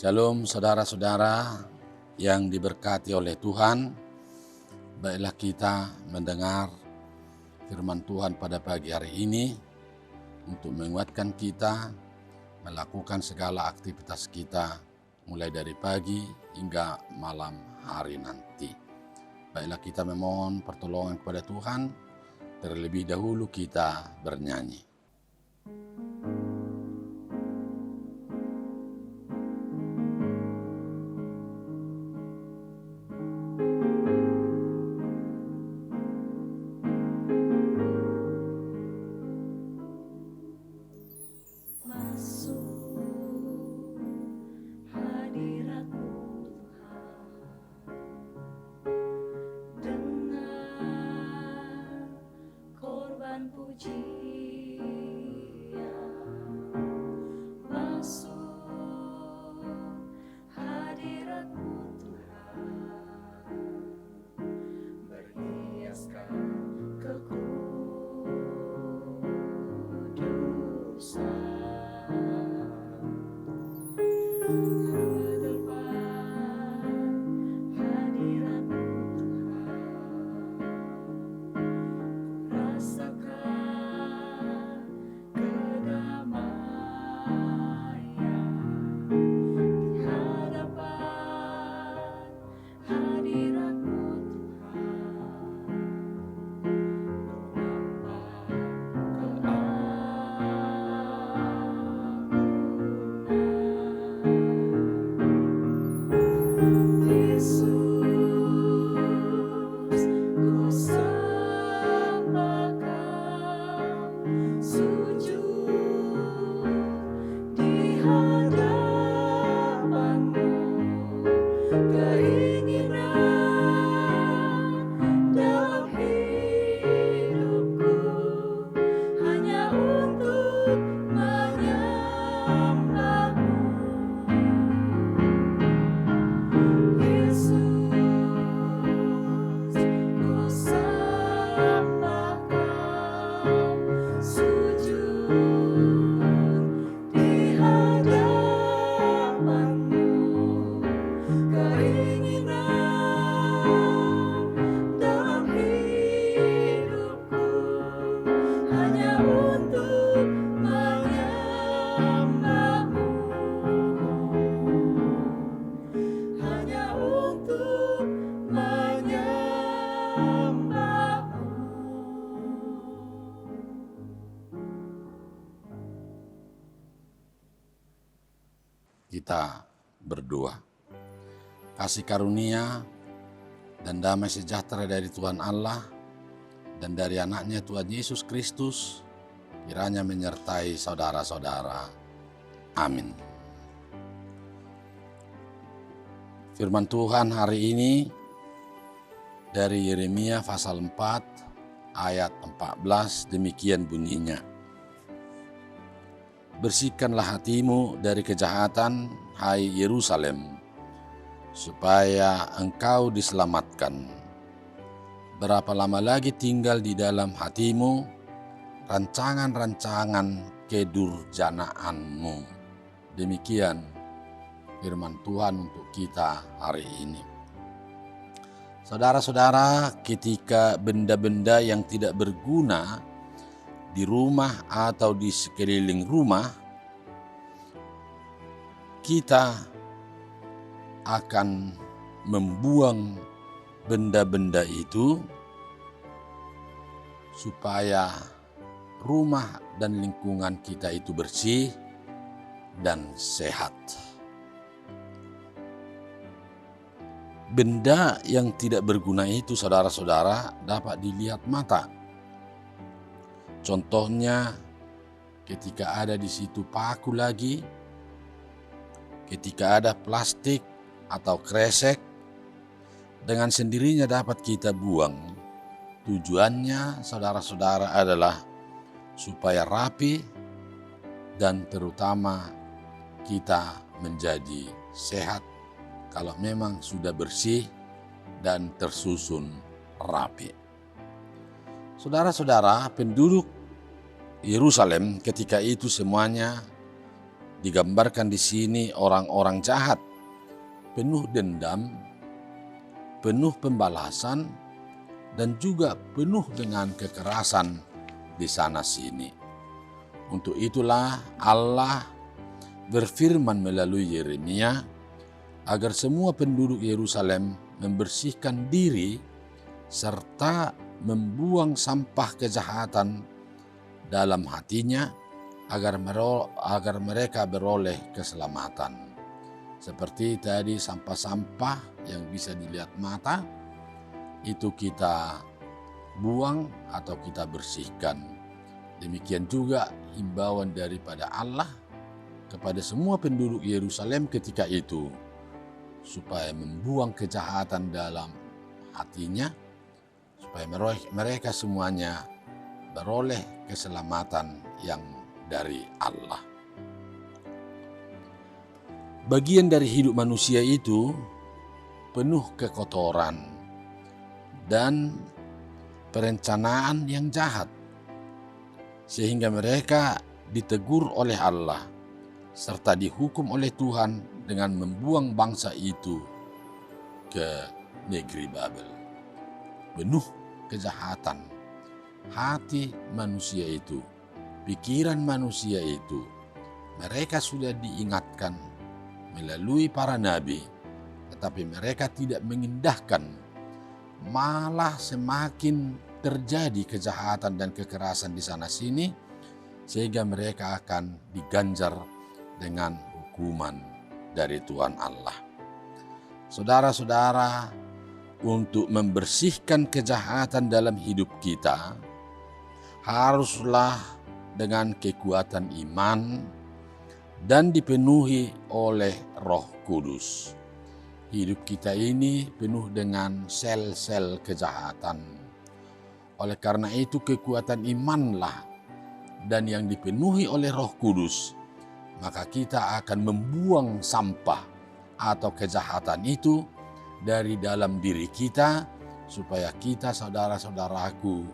Shalom saudara-saudara yang diberkati oleh Tuhan. Baiklah kita mendengar firman Tuhan pada pagi hari ini untuk menguatkan kita melakukan segala aktivitas kita mulai dari pagi hingga malam hari nanti. Baiklah kita memohon pertolongan kepada Tuhan. Terlebih dahulu kita bernyanyi. Kita berdoa. Kasih karunia dan damai sejahtera dari Tuhan Allah dan dari anaknya Tuhan Yesus Kristus kiranya menyertai saudara-saudara. Amin. Firman Tuhan hari ini dari Yeremia pasal 4 ayat 14 demikian bunyinya. Bersihkanlah hatimu dari kejahatan, hai Yerusalem, supaya engkau diselamatkan. Berapa lama lagi tinggal di dalam hatimu rancangan-rancangan kedurjanaanmu. Demikian firman Tuhan untuk kita hari ini. Saudara-saudara, ketika benda-benda yang tidak berguna di rumah atau di sekeliling rumah, kita akan membuang benda-benda itu supaya rumah dan lingkungan kita itu bersih dan sehat. Benda yang tidak berguna itu, saudara-saudara, dapat dilihat mata. Contohnya, ketika ada di situ paku lagi, ketika ada plastik atau kresek, dengan sendirinya dapat kita buang. Tujuannya, saudara-saudara, adalah supaya rapi dan terutama kita menjadi sehat kalau memang sudah bersih dan tersusun rapi. Saudara-saudara, penduduk Yerusalem ketika itu semuanya digambarkan di sini orang-orang jahat, penuh dendam, penuh pembalasan, dan juga penuh dengan kekerasan di sana sini. Untuk itulah Allah berfirman melalui Yeremia agar semua penduduk Yerusalem membersihkan diri serta membuang sampah kejahatan dalam hatinya agar mereka beroleh keselamatan. Seperti tadi sampah-sampah yang bisa dilihat mata, itu kita buang atau kita bersihkan. Demikian juga himbauan daripada Allah kepada semua penduduk Yerusalem ketika itu, supaya membuang kejahatan dalam hatinya, supaya mereka semuanya beroleh keselamatan yang dari Allah. Bagian dari hidup manusia itu penuh kekotoran dan perencanaan yang jahat, sehingga mereka ditegur oleh Allah serta dihukum oleh Tuhan dengan membuang bangsa itu ke negeri Babel. Penuh kejahatan hati manusia itu, pikiran manusia itu, mereka sudah diingatkan melalui para nabi, tetapi mereka tidak mengindahkan, malah semakin terjadi kejahatan dan kekerasan di sana sini, sehingga mereka akan diganjar dengan hukuman dari Tuhan Allah. Saudara-saudara, untuk membersihkan kejahatan dalam hidup kita, haruslah dengan kekuatan iman dan dipenuhi oleh Roh Kudus. Hidup kita ini penuh dengan sel-sel kejahatan. Oleh karena itu kekuatan imanlah dan yang dipenuhi oleh Roh Kudus, maka kita akan membuang sampah atau kejahatan itu dari dalam diri kita, supaya kita, saudara-saudaraku,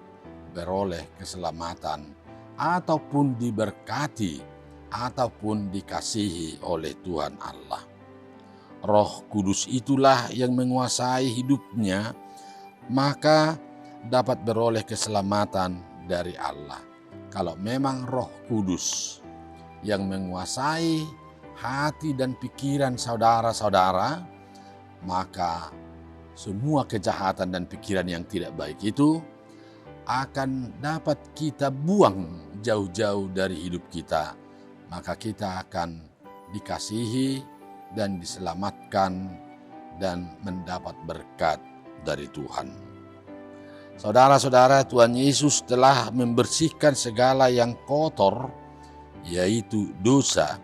beroleh keselamatan ataupun diberkati ataupun dikasihi oleh Tuhan Allah. Roh Kudus itulah yang menguasai hidupnya, maka dapat beroleh keselamatan dari Allah. Kalau memang Roh Kudus yang menguasai hati dan pikiran saudara-saudara, maka semua kejahatan dan pikiran yang tidak baik itu akan dapat kita buang jauh-jauh dari hidup kita. Maka kita akan dikasihi dan diselamatkan dan mendapat berkat dari Tuhan. Saudara-saudara, Tuhan Yesus telah membersihkan segala yang kotor, yaitu dosa,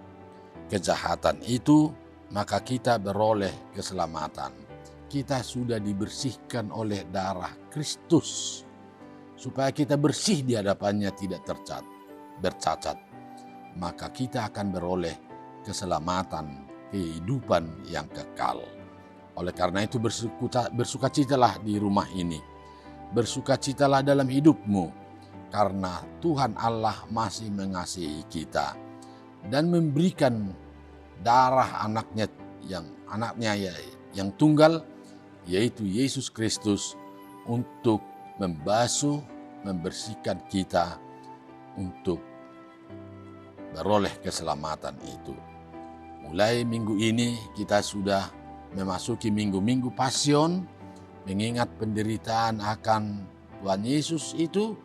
kejahatan itu, maka kita beroleh keselamatan. Kita sudah dibersihkan oleh darah Kristus, supaya kita bersih di hadapannya, tidak bercacat. Maka kita akan beroleh keselamatan, kehidupan yang kekal. Oleh karena itu bersukacitalah di rumah ini. Bersukacitalah dalam hidupmu, karena Tuhan Allah masih mengasihi kita dan memberikan darah anaknya yang tunggal, yaitu Yesus Kristus, untuk membasuh, membersihkan kita untuk beroleh keselamatan itu. Mulai minggu ini kita sudah memasuki minggu-minggu Pasion, mengingat penderitaan akan Tuhan Yesus itu,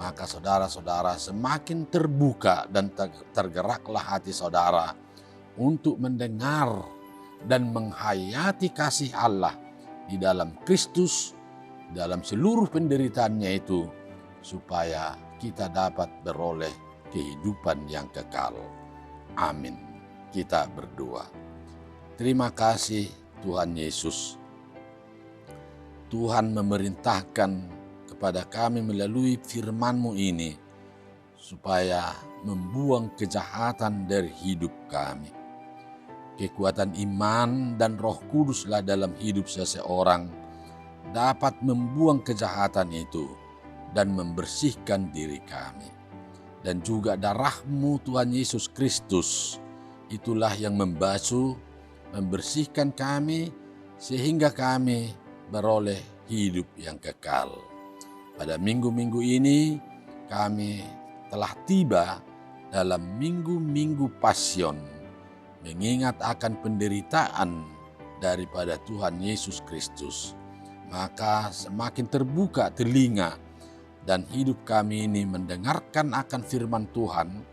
maka saudara-saudara semakin terbuka dan tergeraklah hati saudara untuk mendengar dan menghayati kasih Allah di dalam Kristus, dalam seluruh penderitaannya itu, supaya kita dapat beroleh kehidupan yang kekal. Amin. Kita berdoa. Terima kasih Tuhan Yesus. Tuhan memerintahkan kepada kami melalui firman-Mu ini, supaya membuang kejahatan dari hidup kami. Kekuatan iman dan Roh Kuduslah dalam hidup seseorang dapat membuang kejahatan itu dan membersihkan diri kami. Dan juga darah-Mu Tuhan Yesus Kristus itulah yang membasuh, membersihkan kami, sehingga kami beroleh hidup yang kekal. Pada minggu-minggu ini, kami telah tiba dalam minggu-minggu Pasion, mengingat akan penderitaan daripada Tuhan Yesus Kristus. Maka semakin terbuka telinga dan hidup kami ini mendengarkan akan firman Tuhan,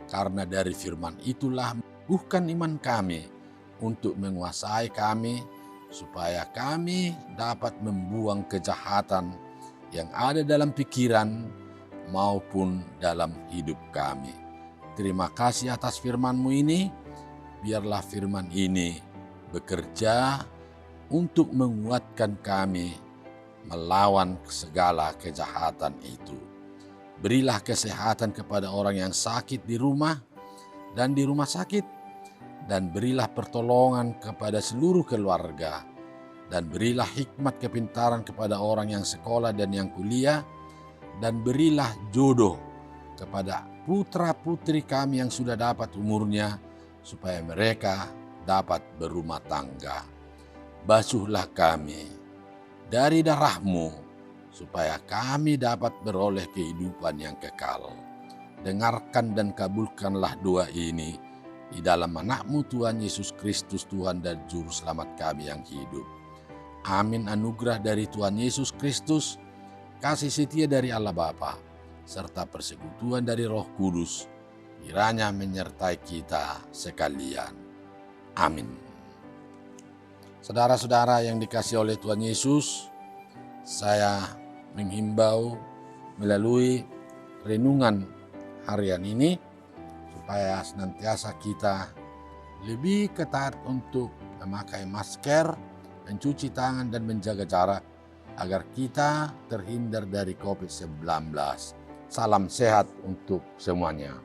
karena dari firman itulah bukan iman kami untuk menguasai kami, supaya kami dapat membuang kejahatan yang ada dalam pikiran maupun dalam hidup kami. Terima kasih atas firman-Mu ini. Biarlah firman ini bekerja untuk menguatkan kami melawan segala kejahatan itu. Berilah kesehatan kepada orang yang sakit di rumah dan di rumah sakit, dan berilah pertolongan kepada seluruh keluarga, dan berilah hikmat kepintaran kepada orang yang sekolah dan yang kuliah, dan berilah jodoh kepada putra-putri kami yang sudah dapat umurnya, supaya mereka dapat berumah tangga. Basuhlah kami dari darah-Mu, supaya kami dapat beroleh kehidupan yang kekal. Dengarkan dan kabulkanlah doa ini di dalam anak-Mu Tuhan Yesus Kristus, Tuhan dan Juru Selamat kami yang hidup. Amin. Anugerah dari Tuhan Yesus Kristus, kasih setia dari Allah Bapa, serta persekutuan dari Roh Kudus, kiranya menyertai kita sekalian. Amin. Saudara-saudara yang dikasihi oleh Tuhan Yesus, saya menghimbau melalui renungan harian ini, supaya senantiasa kita lebih ketat untuk memakai masker, mencuci tangan dan menjaga jarak, agar kita terhindar dari COVID-19. Salam sehat untuk semuanya.